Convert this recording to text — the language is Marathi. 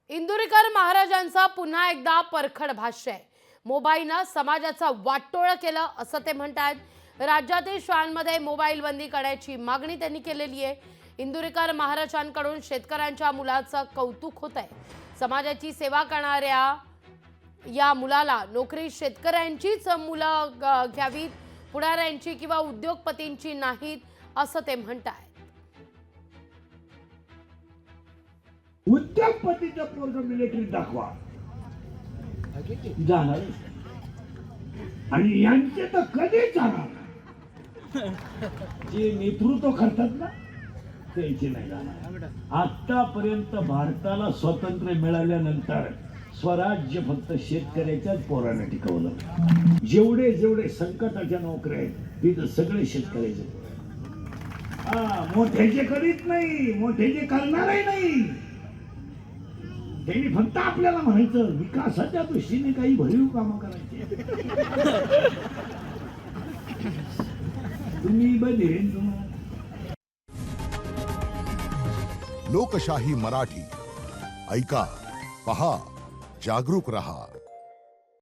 इंदुरीकर महाराजांचा पुन्हा एकदा परखड भाष्य आहे. मोबाईलनं समाजाचा वाटोळं केलं असं ते म्हणतात. राज्यातील शाळांमध्ये मोबाईल बंदी करण्याची मागणी त्यांनी केलेली आहे. इंदुरीकर महाराजांकडून शेतकऱ्यांच्या मुलाचं कौतुक होत आहे. समाजाची सेवा करणाऱ्या या मुलाला नोकरी शेतकऱ्यांचीच मुलं घ्यावीत, पुढाऱ्यांची किंवा उद्योगपतींची नाहीत असं ते म्हणतात. उद्योगपतीचं पोरग मिलिटरी दाखवा जाणार आणि यांचे तर कधीच जाणार. जे नेतृत्व करतात ना त्याचे नाही जाणार. आतापर्यंत भारताला स्वातंत्र्य मिळाल्यानंतर स्वराज्य फक्त शेतकऱ्याच्याच पोराने टिकवलं. जेवढे जेवढे संकटाच्या नोकऱ्या आहेत तिथं सगळे शेतकऱ्याचे. मोठ्याचे करीत नाही, मोठ्याचे करणारही नाही. त्यांनी फक्त आपल्याला म्हणायचं विकासाच्या दृष्टीने काही भरीव कामं करायची. तुम्ही बधिरेन तुम्हाला. लोकशाही मराठी ऐका, पहा, जागरूक रहा.